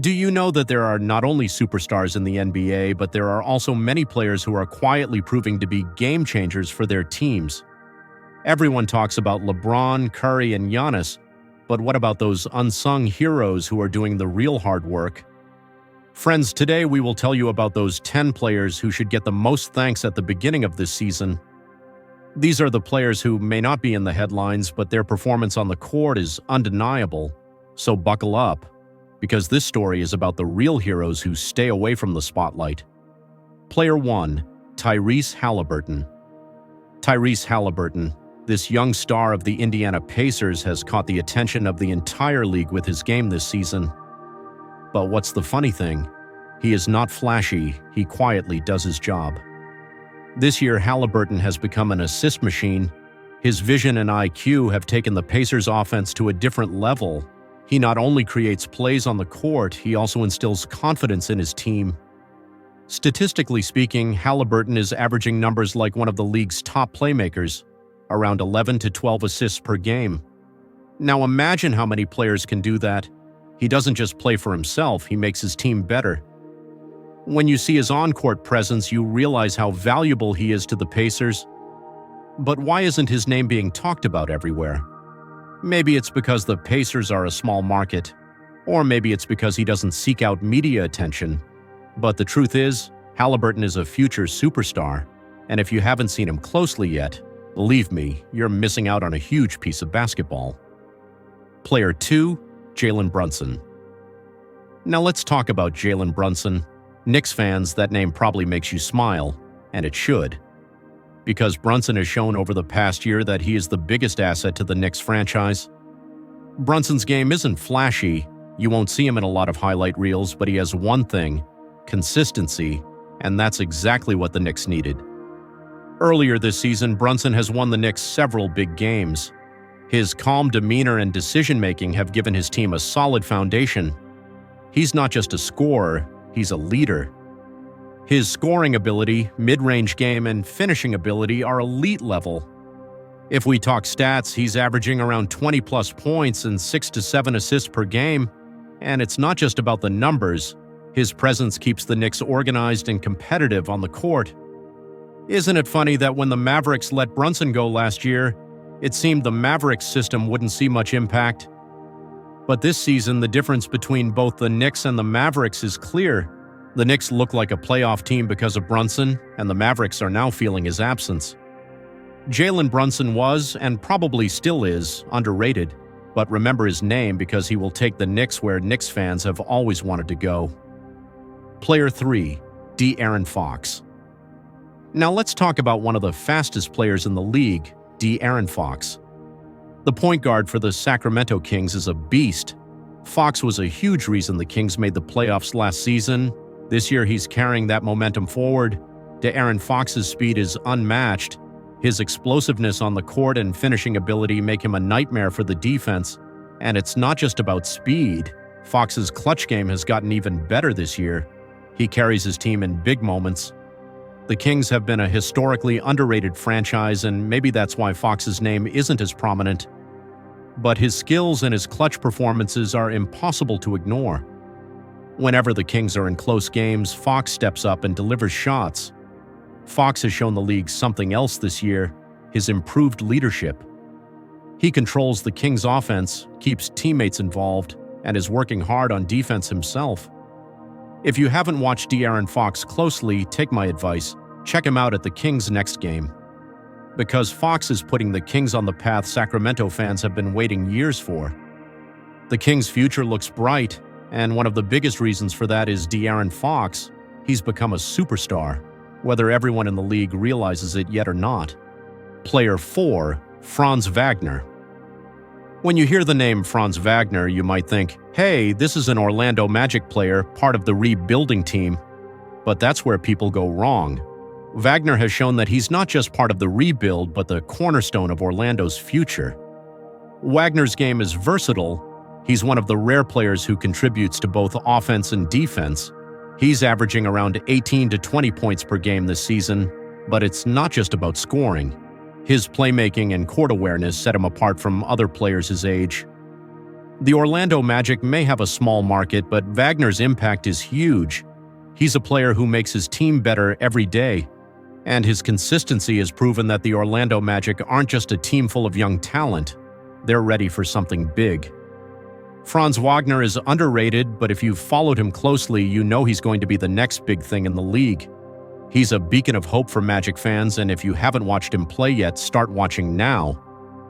Do you know that there are not only superstars in the NBA, but there are also many players who are quietly proving to be game changers for their teams? Everyone talks about LeBron, Curry, and Giannis, but what about those unsung heroes who are doing the real hard work? Friends, today we will tell you about those 10 players who should get the most thanks at the beginning of this season. These are the players who may not be in the headlines, but their performance on the court is undeniable. So buckle up, because this story is about the real heroes who stay away from the spotlight. Player 1, Tyrese Haliburton. Tyrese Haliburton, this young star of the Indiana Pacers, has caught the attention of the entire league with his game this season. But what's the funny thing? He is not flashy, he quietly does his job. This year, Haliburton has become an assist machine. His vision and IQ have taken the Pacers' offense to a different level. He not only creates plays on the court, he also instills confidence in his team. Statistically speaking, Haliburton is averaging numbers like one of the league's top playmakers, around 11 to 12 assists per game. Now imagine how many players can do that. He doesn't just play for himself, he makes his team better. When you see his on-court presence, you realize how valuable he is to the Pacers. But why isn't his name being talked about everywhere? Maybe it's because the Pacers are a small market, or maybe it's because he doesn't seek out media attention. But the truth is, Haliburton is a future superstar, and if you haven't seen him closely yet, believe me, you're missing out on a huge piece of basketball. Player 2, Jalen Brunson. Now let's talk about Jalen Brunson. Knicks fans, that name probably makes you smile, and it should. Because Brunson has shown over the past year that he is the biggest asset to the Knicks franchise. Brunson's game isn't flashy, you won't see him in a lot of highlight reels, but he has one thing: consistency, and that's exactly what the Knicks needed. Earlier this season, Brunson has won the Knicks several big games. His calm demeanor and decision-making have given his team a solid foundation. He's not just a scorer, he's a leader. His scoring ability, mid-range game, and finishing ability are elite level. If we talk stats, he's averaging around 20-plus points and 6 to 7 assists per game. And it's not just about the numbers. His presence keeps the Knicks organized and competitive on the court. Isn't it funny that when the Mavericks let Brunson go last year, it seemed the Mavericks system wouldn't see much impact? But this season, the difference between both the Knicks and the Mavericks is clear. The Knicks look like a playoff team because of Brunson, and the Mavericks are now feeling his absence. Jalen Brunson was, and probably still is, underrated, but remember his name because he will take the Knicks where Knicks fans have always wanted to go. Player 3, De'Aaron Fox. Now let's talk about one of the fastest players in the league, De'Aaron Fox. The point guard for the Sacramento Kings is a beast. Fox was a huge reason the Kings made the playoffs last season. This year he's carrying that momentum forward. De'Aaron Fox's speed is unmatched. His explosiveness on the court and finishing ability make him a nightmare for the defense. And it's not just about speed. Fox's clutch game has gotten even better this year. He carries his team in big moments. The Kings have been a historically underrated franchise, and maybe that's why Fox's name isn't as prominent. But his skills and his clutch performances are impossible to ignore. Whenever the Kings are in close games, Fox steps up and delivers shots. Fox has shown the league something else this year: his improved leadership. He controls the Kings' offense, keeps teammates involved, and is working hard on defense himself. If you haven't watched De'Aaron Fox closely, take my advice, check him out at the Kings' next game. Because Fox is putting the Kings on the path Sacramento fans have been waiting years for. The Kings' future looks bright, and one of the biggest reasons for that is De'Aaron Fox. He's become a superstar, whether everyone in the league realizes it yet or not. Player 4, Franz Wagner. When you hear the name Franz Wagner, you might think, hey, this is an Orlando Magic player, part of the rebuilding team. But that's where people go wrong. Wagner has shown that he's not just part of the rebuild, but the cornerstone of Orlando's future. Wagner's game is versatile. He's one of the rare players who contributes to both offense and defense. He's averaging around 18 to 20 points per game this season, but it's not just about scoring. His playmaking and court awareness set him apart from other players his age. The Orlando Magic may have a small market, but Wagner's impact is huge. He's a player who makes his team better every day, and his consistency has proven that the Orlando Magic aren't just a team full of young talent. They're ready for something big. Franz Wagner is underrated, but if you've followed him closely, you know he's going to be the next big thing in the league. He's a beacon of hope for Magic fans, and if you haven't watched him play yet, start watching now.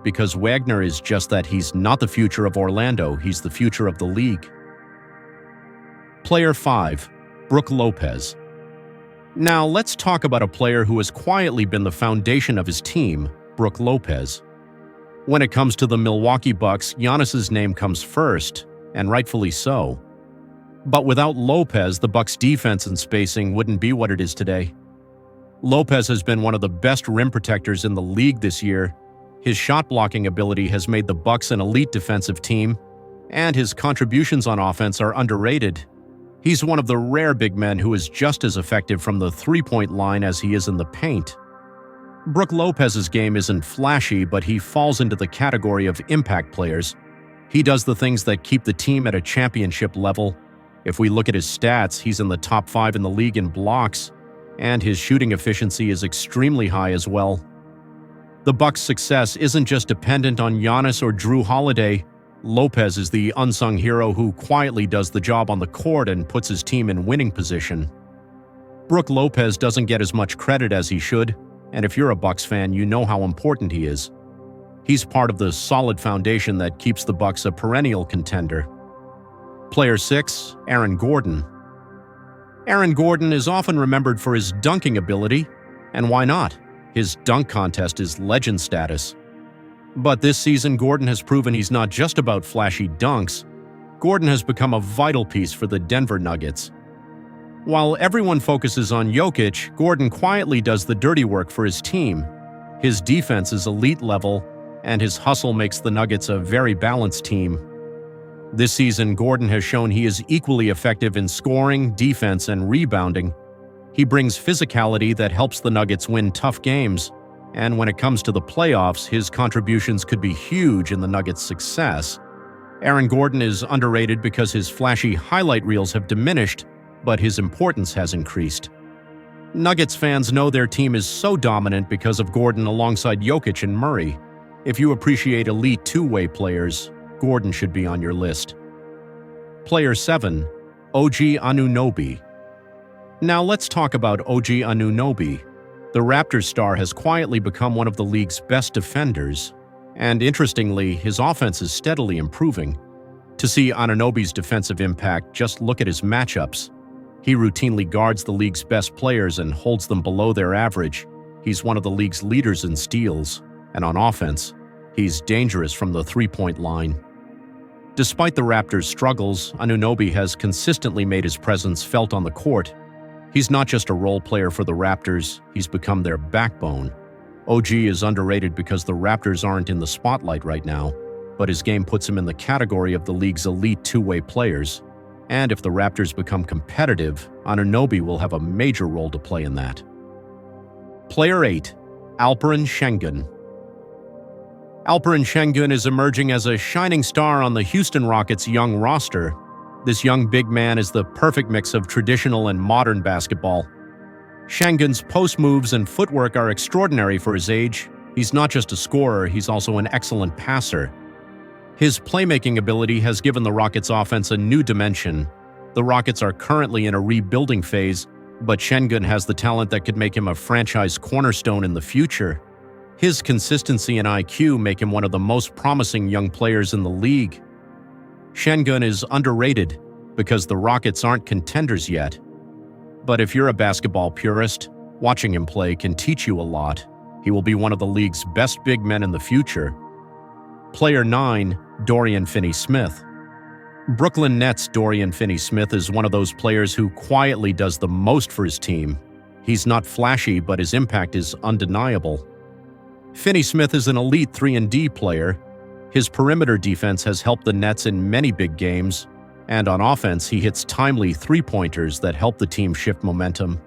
Because Wagner is just that. He's not the future of Orlando, he's the future of the league. Player 5. Brook Lopez. Now let's talk about a player who has quietly been the foundation of his team, Brook Lopez. When it comes to the Milwaukee Bucks, Giannis's name comes first, and rightfully so. But without Lopez, the Bucks' defense and spacing wouldn't be what it is today. Lopez has been one of the best rim protectors in the league this year. His shot-blocking ability has made the Bucks an elite defensive team, and his contributions on offense are underrated. He's one of the rare big men who is just as effective from the three-point line as he is in the paint. Brook Lopez's game isn't flashy, but he falls into the category of impact players. He does the things that keep the team at a championship level. If we look at his stats, he's in the top 5 in the league in blocks, and his shooting efficiency is extremely high as well. The Bucks' success isn't just dependent on Giannis or Jrue Holiday. Lopez is the unsung hero who quietly does the job on the court and puts his team in winning position. Brook Lopez doesn't get as much credit as he should, and if you're a Bucks fan, you know how important he is. He's part of the solid foundation that keeps the Bucks a perennial contender. Player 6. Aaron Gordon. Aaron Gordon is often remembered for his dunking ability, and why not? His dunk contest is legend status. But this season, Gordon has proven he's not just about flashy dunks. Gordon has become a vital piece for the Denver Nuggets. While everyone focuses on Jokic, Gordon quietly does the dirty work for his team. His defense is elite level, and his hustle makes the Nuggets a very balanced team. This season, Gordon has shown he is equally effective in scoring, defense, and rebounding. He brings physicality that helps the Nuggets win tough games, and when it comes to the playoffs, his contributions could be huge in the Nuggets' success. Aaron Gordon is underrated because his flashy highlight reels have diminished, but his importance has increased. Nuggets fans know their team is so dominant because of Gordon alongside Jokic and Murray. If you appreciate elite two-way players, Gordon should be on your list. Player 7. OG Anunoby. Now let's talk about OG Anunoby. The Raptors star has quietly become one of the league's best defenders, and interestingly, his offense is steadily improving. To see Anunoby's defensive impact, just look at his matchups. He routinely guards the league's best players and holds them below their average. He's one of the league's leaders in steals, and on offense, he's dangerous from the three-point line. Despite the Raptors' struggles, Anunoby has consistently made his presence felt on the court. He's not just a role player for the Raptors, he's become their backbone. OG is underrated because the Raptors aren't in the spotlight right now, but his game puts him in the category of the league's elite two-way players. And if the Raptors become competitive, Anunoby will have a major role to play in that. Player 8. Alperen Şengün. Alperen Şengün is emerging as a shining star on the Houston Rockets' young roster. This young big man is the perfect mix of traditional and modern basketball. Şengün's post moves and footwork are extraordinary for his age. He's not just a scorer, he's also an excellent passer. His playmaking ability has given the Rockets' offense a new dimension. The Rockets are currently in a rebuilding phase, but Şengün has the talent that could make him a franchise cornerstone in the future. His consistency and IQ make him one of the most promising young players in the league. Şengün is underrated because the Rockets aren't contenders yet. But if you're a basketball purist, watching him play can teach you a lot. He will be one of the league's best big men in the future. Player 9. Dorian Finney-Smith. Brooklyn Nets' Dorian Finney-Smith is one of those players who quietly does the most for his team. He's not flashy, but his impact is undeniable. Finney-Smith is an elite 3-and-D player. His perimeter defense has helped the Nets in many big games, and on offense, he hits timely three-pointers that help the team shift momentum.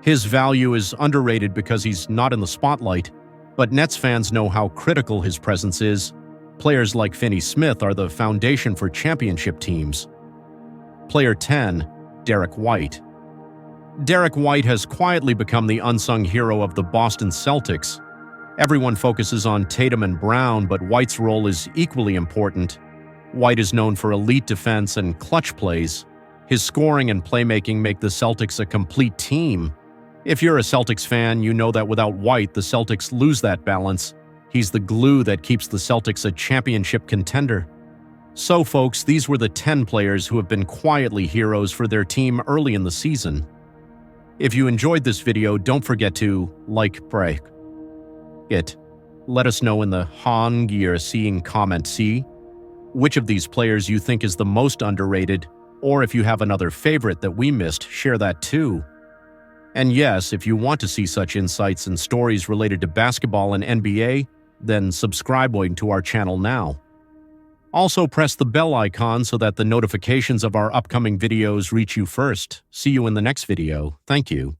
His value is underrated because he's not in the spotlight, but Nets fans know how critical his presence is. Players like Finney Smith are the foundation for championship teams. Player 10, Derek White. Derek White has quietly become the unsung hero of the Boston Celtics. Everyone focuses on Tatum and Brown, but White's role is equally important. White is known for elite defense and clutch plays. His scoring and playmaking make the Celtics a complete team. If you're a Celtics fan, you know that without White, the Celtics lose that balance. He's the glue that keeps the Celtics a championship contender. So, folks, these were the 10 players who have been quietly heroes for their team early in the season. If you enjoyed this video, don't forget to break it. Let us know in the seeing comment C which of these players you think is the most underrated, or if you have another favorite that we missed, share that too. And yes, if you want to see such insights and stories related to basketball and NBA, then subscribe to our channel now. Also, press the bell icon so that the notifications of our upcoming videos reach you first. See you in the next video. Thank you.